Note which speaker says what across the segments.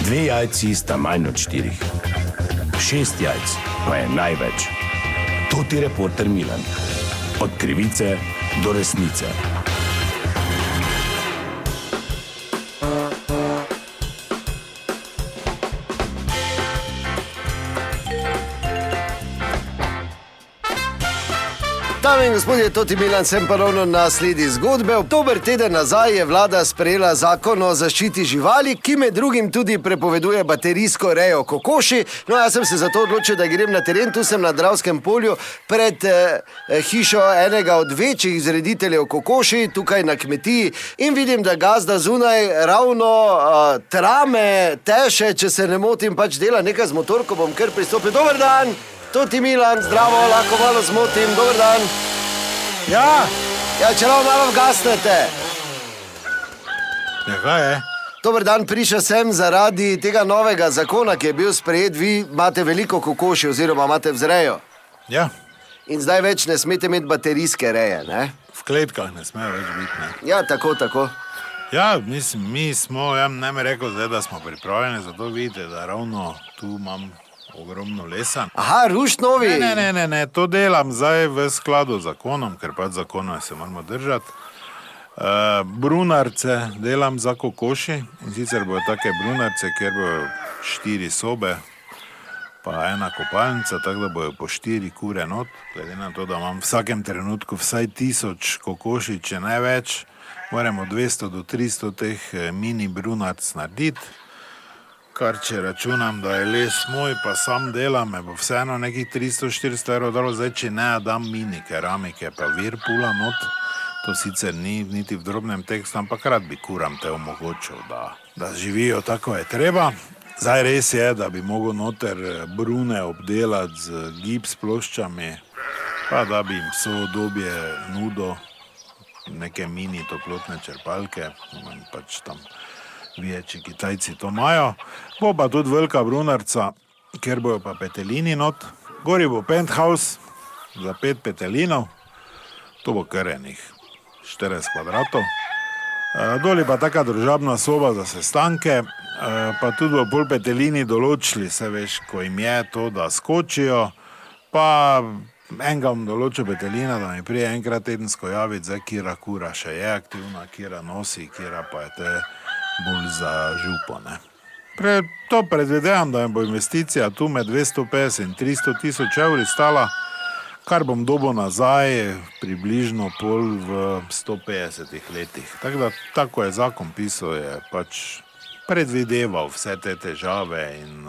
Speaker 1: 2 jajci sta manj od 4. 6 jajc pa je največ. To ti reporter Milan. Od krivice do resnice.
Speaker 2: Dame in gospodje, Toti Milan, sem ponovno na sledi zgodbe. Dober teden nazaj je vlada sprejela zakon o zaščiti živali, ki med drugim tudi prepoveduje baterijsko rejo kokoši. No, jaz sem se zato odločil, da grem na teren. Tu sem na Dravskem polju pred hišo enega od večjih vzrediteljev kokoši, tukaj na kmetiji, in vidim, da gazda zunaj ravno trame, teše, če se ne motim, pač dela nekaj z motorko, bom kar pristopil. Dober dan! Toti Milan, zdravo, lahko malo zmotim, dober dan. Ja, če malo vgasnete.
Speaker 3: Ja, kaj je?
Speaker 2: Dober dan, prišel sem zaradi tega novega zakona, ki je bil sprejet. Vi imate veliko kokoši oziroma imate vzrejo.
Speaker 3: Ja.
Speaker 2: In zdaj več ne smete imeti baterijske reje, ne?
Speaker 3: V kletkah ne smejo več biti, ne?
Speaker 2: Ja, tako.
Speaker 3: Ja, mislim, mi smo, ne mi rekel zdaj, da smo pripravljeni, zato vidite, da ravno tu imam ogromno lesa.
Speaker 2: Aha, ruš novi.
Speaker 3: Ne, to delam zdaj v skladu z zakonom, ker pač zakona se moramo držati. Brunarce delam za kokoši, in sicer bojo take brunarce, kjer bojo 4 sobe, pa 1 kopalnica, tako da bojo po 4 kure not, glede na to, da imam v vsakem trenutku vsaj 1000 kokoši, če ne več, moramo 200 do 300 teh mini brunarc narediti. Kar če računam, da je les moj, pa sam delam, me bo vseeno nekih 300-400 evrov dalo, zdaj če ne dam mini keramike, pa Whirlpoola not, to sicer ni niti v drobnem tekstu, ampak rad bi kuram te omogočil, da živijo tako je treba. Zdaj res je, da bi mogel noter brune obdelati z gips ploščami, pa da bi jim vso obdobje nudo neke mini toplotne črpalke, pač tam večji Kitajci to imajo. Bo pa tudi velika brunarca, kjer bojo pa petelini not. Gori bo penthouse za 5 petelinov, to bo kar enih 40 kvadratov. Doli pa taka družabna soba za sestanke, pa tudi bo pol petelini določili, se veš, ko jim je to, da skočijo, pa enega bom določil petelina, da mi prije enkrat tedensko javiti, zdaj kjera kura še je aktivna, kjera nosi, kjera pa je te bolj za župo, ne. To predvidevam, da mi bo investicija tu med 250 in 300 tisoč evri stala, kar bom dobil nazaj približno pol v 150 letih. Tako da, tako je zakon pisal, je pač predvideval vse te težave in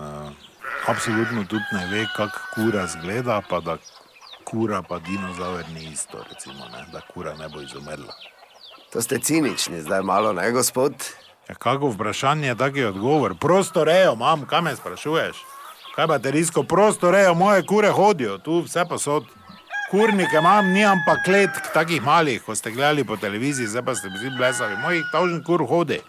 Speaker 3: absolutno tudi ne ve, kak kura zgleda, pa da kura pa dinozaver ni isto, recimo, ne, da kura ne bo izumrla.
Speaker 2: To ste cinični zdaj malo, ne, gospod?
Speaker 3: Ja, kako vprašanje, tak je odgovor. Prosto rejo, mam, kaj me sprašuješ? Kaj baterijsko? Prosto rejo, moje kure hodijo, tu vse posod. Kurnike imam, nimam pa kletk takih malih, ko ste gledali po televiziji, zdaj pa ste vsi blesali. Mojih 1000 kur hodi.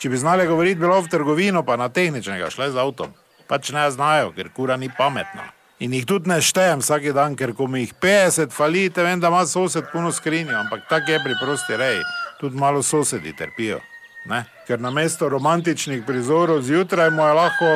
Speaker 3: Če bi znali govoriti, bilo v trgovino, pa na tehničnega, šle z avtom. Pač ne znajo, ker kura ni pametna. In jih tudi ne štejem vsaki dan, ker ko mi jih 50 fali, te vem, da ima sosed puno skrinjo, ampak tak je pri prosti reji. Tudi malo sosedi trpijo. Ne? Ker namesto romantičnih prizorov zjutraj mu je lahko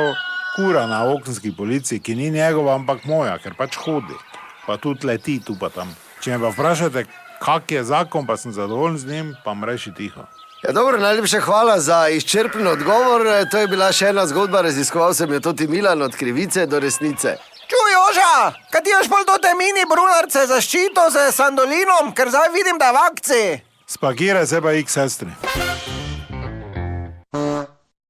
Speaker 3: kura na okenski polici, ki ni njegova, ampak moja, ker pač hodi. Pa tudi leti tu pa tam. Če me pa vprašate, kak je zakon, pa sem zadovoljen z njim, pa mreši tiho.
Speaker 2: Ja, dobro, najlepša hvala za izčrpen odgovor. To je bila še ena zgodba, raziskoval sem jo Toti Milan od krivice do resnice.
Speaker 4: Čuj, Joža, kaj ti još pol tote mini brunarce zaščito z sandolinom, ker zdaj vidim, da v akciji.
Speaker 3: Spakiraj se pa sestri.